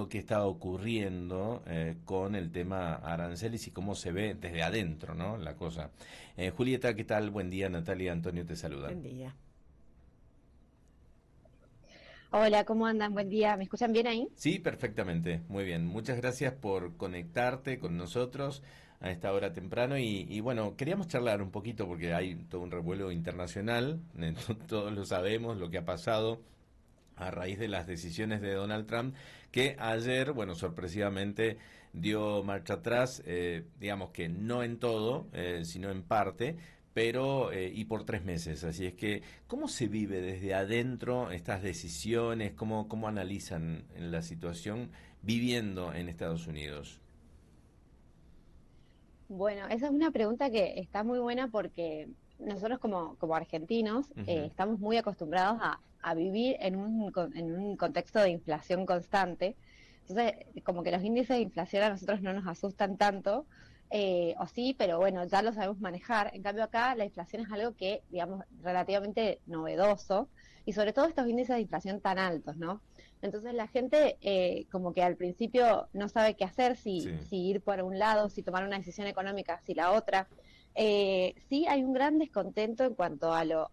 lo que está ocurriendo con el tema aranceles y cómo se ve desde adentro, ¿no? La cosa. Julieta, ¿qué tal? Buen día, Natalia y Antonio te saludan. Buen día. Hola, ¿cómo andan? Buen día. ¿Me escuchan bien ahí? Sí, perfectamente, muy bien. Muchas gracias por conectarte con nosotros a esta hora temprano y bueno, queríamos charlar un poquito porque hay todo un revuelo internacional, todos lo sabemos, lo que ha pasado a raíz de las decisiones de Donald Trump, que ayer, bueno, sorpresivamente dio marcha atrás, digamos que no en todo, sino en parte, pero y por 3 meses. Así es que, ¿cómo se vive desde adentro estas decisiones? ¿Cómo analizan la situación viviendo en Estados Unidos? Bueno, esa es una pregunta que está muy buena porque nosotros como argentinos Ujú. estamos muy acostumbrados a vivir en un contexto de inflación constante. Entonces, como que los índices de inflación a nosotros no nos asustan tanto, o sí, pero bueno, ya lo sabemos manejar. En cambio acá la inflación es algo que, digamos, relativamente novedoso y sobre todo estos índices de inflación tan altos, ¿no? Entonces la gente como que al principio no sabe qué hacer, Sí. si ir por un lado, si tomar una decisión económica, si la otra. Sí hay un gran descontento en cuanto a lo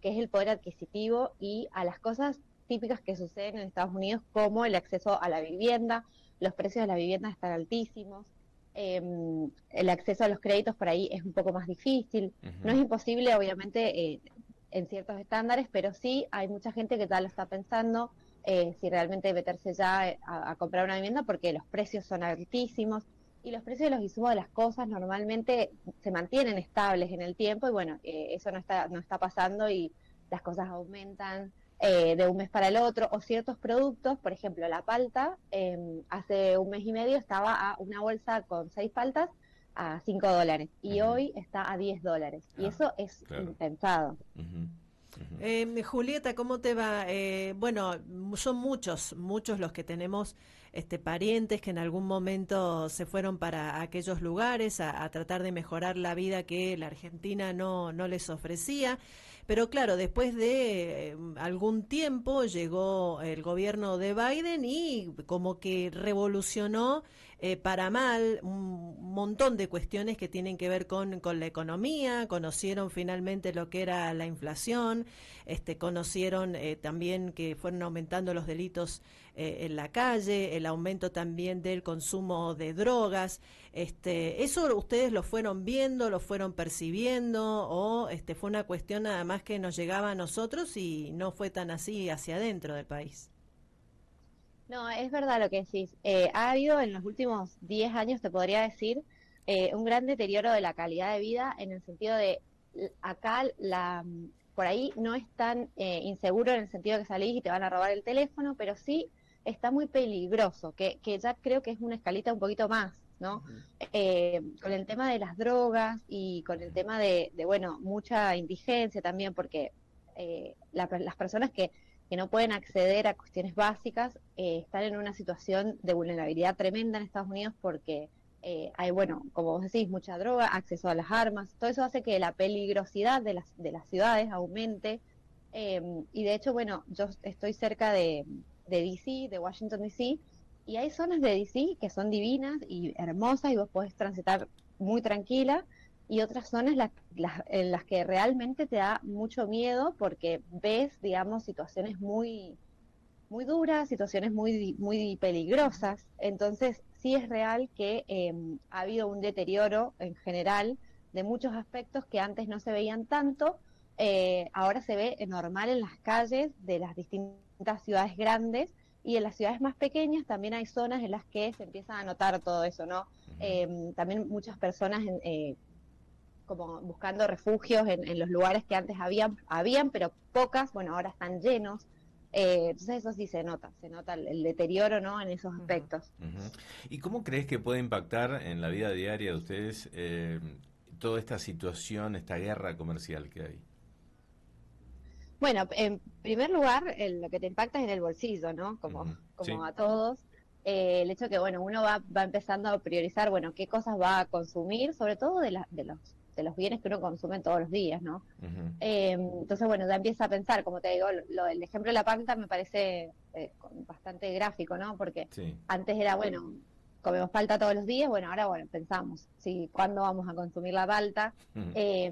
que es el poder adquisitivo y a las cosas típicas que suceden en Estados Unidos, como el acceso a la vivienda, los precios de la vivienda están altísimos, eh, el acceso a los créditos por ahí es un poco más difícil. No es Ujú. imposible, obviamente, en ciertos estándares, pero sí hay mucha gente que ya lo está pensando si realmente meterse ya a comprar una vivienda porque los precios son altísimos y los precios de los insumos de las cosas normalmente se mantienen estables en el tiempo y bueno, eso no está pasando y las cosas aumentan de un mes para el otro o ciertos productos, por ejemplo, la palta, hace un mes y medio estaba a una bolsa con 6 paltas a $5 y Ujú. hoy está a $10 y Ah, eso es claro. impensado. Ujú. Ujú. Julieta, ¿cómo te va? Bueno, son muchos los que tenemos parientes que en algún momento se fueron para aquellos lugares a tratar de mejorar la vida que la Argentina no les ofrecía. Pero claro, después de algún tiempo llegó el gobierno de Biden y como que revolucionó para mal un montón de cuestiones que tienen que ver con la economía. Conocieron finalmente lo que era la inflación, conocieron también que fueron aumentando los delitos en la calle, el aumento también del consumo de drogas. ¿Eso ustedes lo fueron viendo, lo fueron percibiendo o fue una cuestión nada más que nos llegaba a nosotros y no fue tan así hacia adentro del país? No, es verdad lo que decís. Ha habido en los últimos 10 años, te podría decir, un gran deterioro de la calidad de vida en el sentido de acá por ahí no es tan inseguro en el sentido de que salís y te van a robar el teléfono, pero sí está muy peligroso, que ya creo que es una escalita un poquito más, ¿no? Ujú. Con el tema de las drogas y con el tema bueno, mucha indigencia también, porque las personas que no pueden acceder a cuestiones básicas, están en una situación de vulnerabilidad tremenda en Estados Unidos porque hay, bueno, como vos decís, mucha droga, acceso a las armas, todo eso hace que la peligrosidad de las ciudades aumente. eh, y de hecho, bueno, yo estoy cerca de DC, de Washington DC, y hay zonas de DC que son divinas y hermosas y vos podés transitar muy tranquila y otras zonas en las que realmente te da mucho miedo porque ves, digamos, situaciones muy duras, situaciones muy peligrosas. Entonces, sí es real que ha habido un deterioro en general de muchos aspectos que antes no se veían tanto. Ahora se ve normal en las calles de las distintas ciudades grandes y en las ciudades más pequeñas también hay zonas en las que se empieza a notar todo eso, ¿no? Ujú. También muchas personas como buscando refugios en los lugares que antes habían, pero pocas, bueno, ahora están llenos. Entonces eso sí se nota el deterioro, ¿no? En esos Ujú. aspectos. Ujú. ¿Y cómo crees que puede impactar en la vida diaria de ustedes toda esta situación, esta guerra comercial que hay? Bueno, en primer lugar, lo que te impacta es en el bolsillo, ¿no? Ujú. Como Sí. a todos. El hecho que, bueno, uno va empezando a priorizar, bueno, qué cosas va a consumir, sobre todo de los bienes que uno consume todos los días, ¿no? Ujú. Entonces, bueno, ya empieza a pensar, como te digo, el ejemplo de la palta me parece bastante gráfico, ¿no? Porque Sí. antes era, bueno, comemos palta todos los días, bueno, ahora, bueno, pensamos, sí, ¿cuándo vamos a consumir la palta? Ujú. Eh,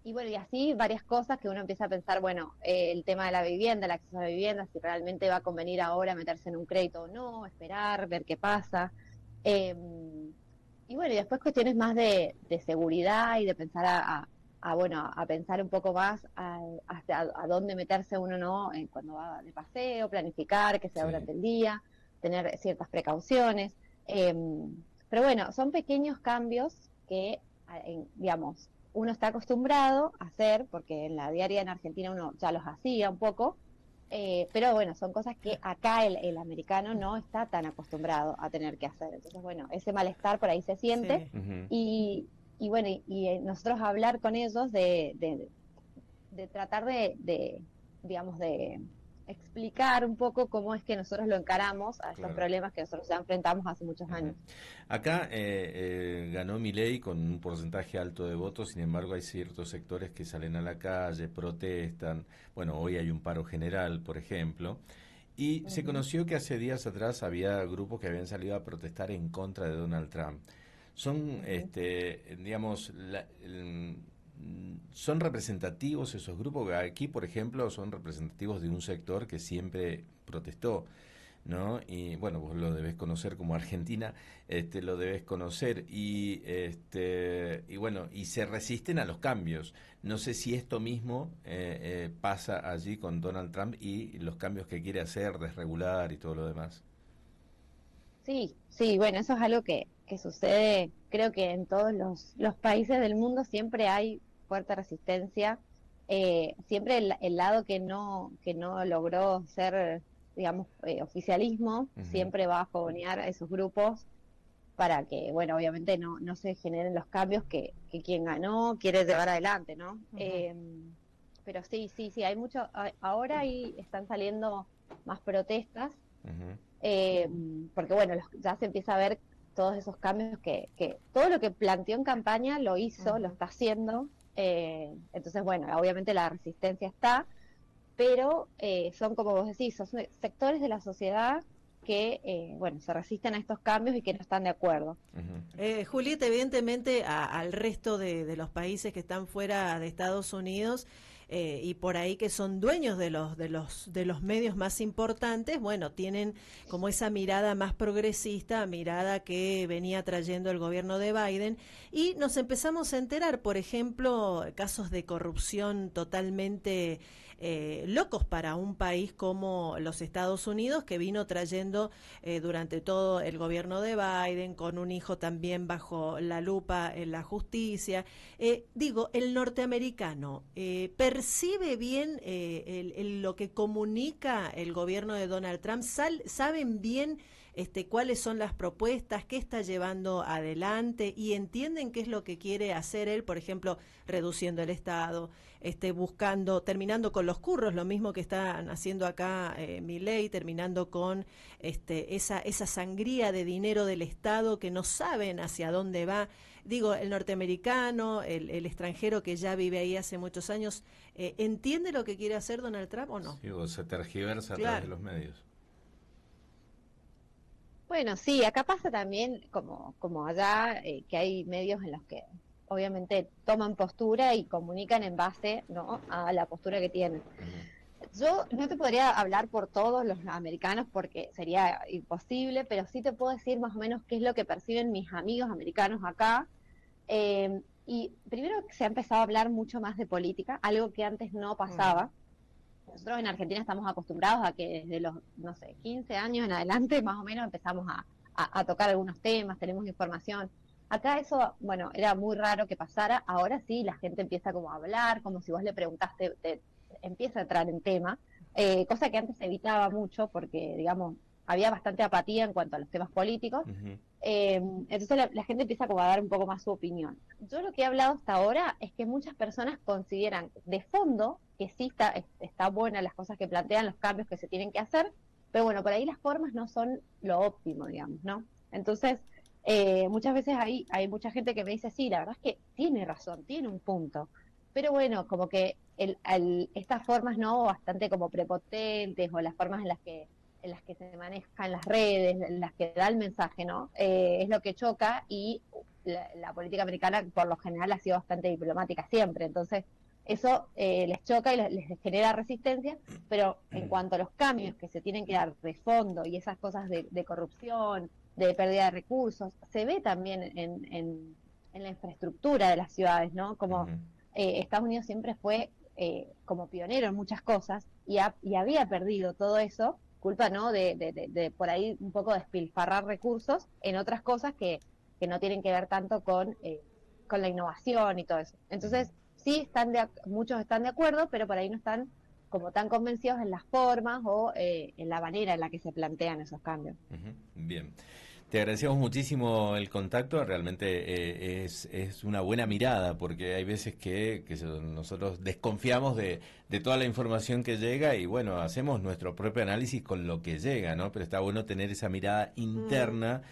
y bueno, y así varias cosas que uno empieza a pensar, bueno, el tema de la vivienda, el acceso a la vivienda, si realmente va a convenir ahora meterse en un crédito o no, esperar, ver qué pasa. Eh, y bueno, y después cuestiones más de seguridad y de pensar bueno, a pensar un poco más hasta a dónde meterse uno no cuando va de paseo, planificar que sea Sí. durante el día, tener ciertas precauciones. Eh, pero bueno, son pequeños cambios que, digamos, uno está acostumbrado a hacer, porque en la diaria en Argentina uno ya los hacía un poco, pero bueno, son cosas que acá el americano no está tan acostumbrado a tener que hacer. Entonces, bueno, ese malestar por ahí se siente Sí. Ujú. y bueno, nosotros hablar con ellos de tratar digamos, de explicar un poco cómo es que nosotros lo encaramos a estos Claro. problemas que nosotros ya enfrentamos hace muchos Ujú. años. Acá ganó Milei con un porcentaje alto de votos, sin embargo hay ciertos sectores que salen a la calle, protestan. Bueno, hoy hay un paro general, por ejemplo, y se Ujú, conoció que hace días atrás había grupos que habían salido a protestar en contra de Donald Trump. Son, ujú. digamos, son representativos esos grupos. Aquí, por ejemplo, son representativos de un sector que siempre protestó, ¿no? Y bueno, vos lo debes conocer como Argentina, lo debes conocer y bueno, y se resisten a los cambios. No sé si esto mismo pasa allí con Donald Trump y los cambios que quiere hacer, desregular y todo lo demás. Sí, sí, bueno, eso es algo que sucede, creo que en todos los países del mundo siempre hay fuerte resistencia, siempre el lado que no logró ser, digamos, oficialismo, Ujú, siempre va a fogonear a esos grupos para que, bueno, obviamente no se generen los cambios que quien ganó quiere llevar adelante, ¿no? Ujú. Pero sí, sí, sí, hay mucho, ahora ahí están saliendo más protestas ujú, eh, porque bueno, ya se empieza a ver todos esos cambios que todo lo que planteó en campaña lo hizo, lo Ujú. está haciendo, entonces bueno, obviamente la resistencia está, pero son como vos decís, son sectores de la sociedad que, bueno, se resisten a estos cambios y que no están de acuerdo. ujú. Julieta, evidentemente al resto de los países que están fuera de Estados Unidos y por ahí que son dueños de los medios más importantes, bueno, tienen como esa mirada más progresista, mirada que venía trayendo el gobierno de Biden y nos empezamos a enterar, por ejemplo, casos de corrupción totalmente locos para un país como los Estados Unidos que vino trayendo durante todo el gobierno de Biden, con un hijo también bajo la lupa en la justicia. Digo, el norteamericano percibe bien lo que comunica el gobierno de Donald Trump, saben bien cuáles son las propuestas, qué está llevando adelante y entienden qué es lo que quiere hacer él, por ejemplo, reduciendo el Estado, buscando, terminando con los curros, lo mismo que están haciendo acá Milei, terminando con esa sangría de dinero del Estado que no saben hacia dónde va. Digo, el norteamericano, el extranjero que ya vive ahí hace muchos años, ¿entiende lo que quiere hacer Donald Trump o no? Sí, o se tergiversa a través de Claro. los medios. Bueno, sí, acá pasa también como allá, que hay medios en los que obviamente toman postura y comunican en base, ¿no?, a la postura que tienen. Ujú, Yo no te podría hablar por todos los americanos porque sería imposible, pero sí te puedo decir más o menos qué es lo que perciben mis amigos americanos acá. Y primero que se ha empezado a hablar mucho más de política, algo que antes no Ujú. pasaba. Nosotros en Argentina estamos acostumbrados a que desde los, no sé, 15 años en adelante más o menos empezamos a tocar algunos temas, tenemos información. Acá eso, bueno, era muy raro que pasara, ahora sí la gente empieza como a hablar, como si vos le preguntaste, empieza a entrar en tema, cosa que antes se evitaba mucho porque, digamos, había bastante apatía en cuanto a los temas políticos. ujú, Entonces la gente empieza como a dar un poco más su opinión. Yo lo que he hablado hasta ahora es que muchas personas consideran de fondo que sí está buena las cosas que plantean, los cambios que se tienen que hacer, pero bueno, por ahí las formas no son lo óptimo, digamos, ¿no? Entonces, Muchas veces hay mucha gente que me dice, sí, la verdad es que tiene razón, tiene un punto. Pero bueno, como que estas formas no bastante como prepotentes o las formas en las que se manejan las redes, en las que da el mensaje, ¿no? Es lo que choca y la política americana por lo general ha sido bastante diplomática siempre. Entonces, eso les choca y les genera resistencia, pero en cuanto a los cambios que se tienen que dar de fondo y esas cosas de corrupción, de pérdida de recursos, se ve también en la infraestructura de las ciudades, ¿no? Como Ujú. Estados Unidos siempre fue como pionero en muchas cosas y había perdido todo eso, culpa, ¿no? De por ahí un poco despilfarrar recursos en otras cosas que no tienen que ver tanto con la innovación y todo eso. Ujú. Entonces, sí, muchos están de acuerdo, pero por ahí no están como tan convencidos en las formas o en la manera en la que se plantean esos cambios. Ujú. Bien. Te agradecemos muchísimo el contacto, realmente es una buena mirada, porque hay veces que nosotros desconfiamos de toda la información que llega y bueno, hacemos nuestro propio análisis con lo que llega, ¿no? Pero está bueno tener esa mirada Mm. interna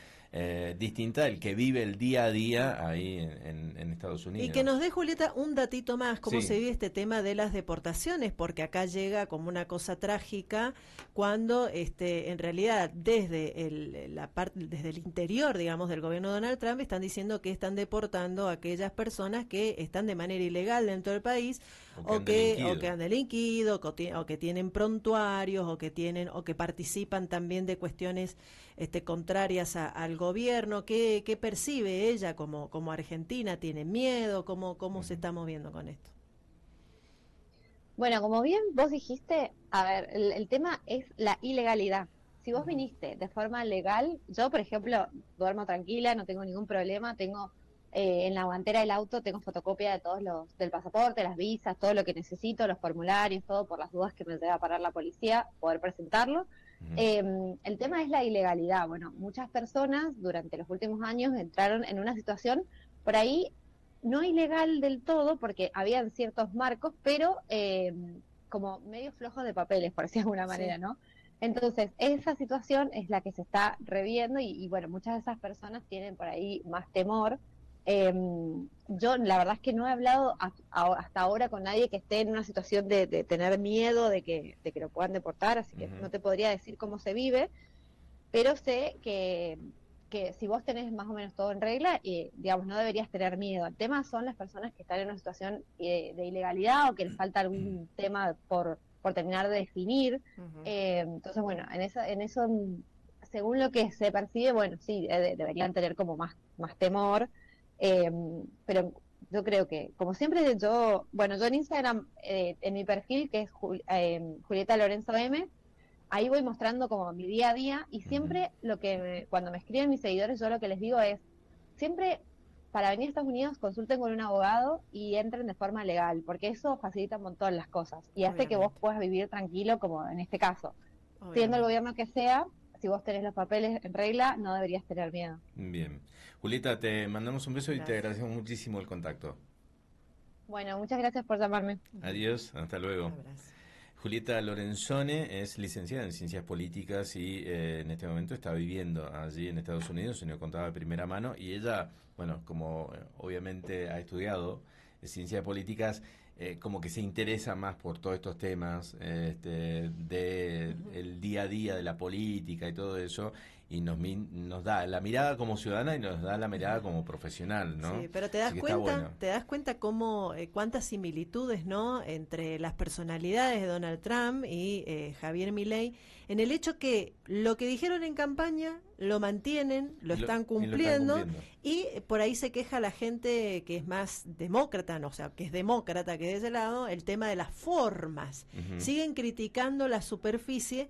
distinta del que vive el día a día ahí en Estados Y que nos Unidos. dé, Julieta, un datito más, cómo se Sí. vive este tema de las deportaciones, porque acá llega como una cosa trágica cuando en realidad desde el interior, digamos, del gobierno de Donald Trump están diciendo que están deportando a aquellas personas que están de manera ilegal dentro del país O que han delinquido. o que han delinquido, o que tienen prontuarios, o que participan también de cuestiones contrarias al gobierno. ¿Qué percibe ella como Argentina? ¿Tiene miedo? ¿Cómo se Ujú. está moviendo con esto? Bueno, como bien vos dijiste, a ver, el tema es la ilegalidad. Si vos Ujú. viniste de forma legal, yo, por ejemplo, duermo tranquila, no tengo ningún problema, tengo en la guantera del auto, tengo fotocopia de del pasaporte, las visas, todo lo que necesito, los formularios, todo por las dudas que me lleva a parar la policía, poder presentarlo. Ujú. Eh, el tema es la ilegalidad. Bueno, muchas personas durante los últimos años entraron en una situación por ahí no ilegal del todo, porque habían ciertos marcos, pero como medio flojos de papeles, por decirlo de alguna Sí. manera, ¿no? Entonces, esa situación es la que se está reviendo bueno, muchas de esas personas tienen por ahí más temor. Eh, yo la verdad es que no he hablado hasta ahora con nadie que esté en una situación de tener miedo de que lo puedan deportar, así que Ujú. no te podría decir cómo se vive, pero sé que si vos tenés más o menos todo en regla, digamos, no deberías tener miedo. El tema son las personas que están en una situación de ilegalidad o que les falta algún tema por terminar de definir. Ujú. Entonces, bueno, en eso, según lo que se percibe, bueno, sí, deberían tener como más temor, eh, pero yo creo que, como siempre, yo en Instagram, en mi perfil, que es Julieta Lorenzo M, ahí voy mostrando como mi día a día y Ujú. siempre cuando me escriben mis seguidores, yo lo que les digo es, siempre para venir a Estados Unidos consulten con un abogado y entren de forma legal, porque eso facilita un montón las cosas y hace que vos Obviamente, puedas vivir tranquilo, como en este caso. Siendo el obviamente. gobierno que sea, si vos tenés los papeles en regla, no deberías tener miedo. Bien. Julieta, te mandamos un beso y te Gracias. agradecemos muchísimo el contacto. Bueno, muchas gracias por llamarme. Ujú. Adiós, hasta luego. Abrazo. Julieta Lorenzone es licenciada en Ciencias Políticas y en este momento está viviendo allí en Estados Unidos, se nos contaba de primera mano, y ella, bueno, como obviamente ha estudiado Ciencias Políticas, como que se interesa más por todos estos temas de Ujú. el día a día de la política y todo eso, y nos da la mirada como ciudadana y nos da la mirada como profesional, ¿no? Sí, pero Así que está bueno. te das cuenta cómo, cuántas similitudes, ¿no? Entre las personalidades de Donald Trump y Javier Milei, en el hecho que lo que dijeron en campaña lo mantienen, lo están Y lo están cumpliendo, cumpliendo. y por ahí se queja la gente que es más demócrata, no, o sea, que es demócrata, que de ese lado, el tema de las formas. Ujú. Siguen criticando la superficie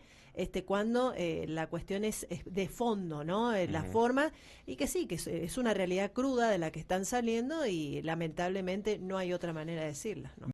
cuando la cuestión es de fondo, ¿no? La Ujú. forma, y que sí, que es una realidad cruda de la que están saliendo y lamentablemente no hay otra manera de decirla, ¿no?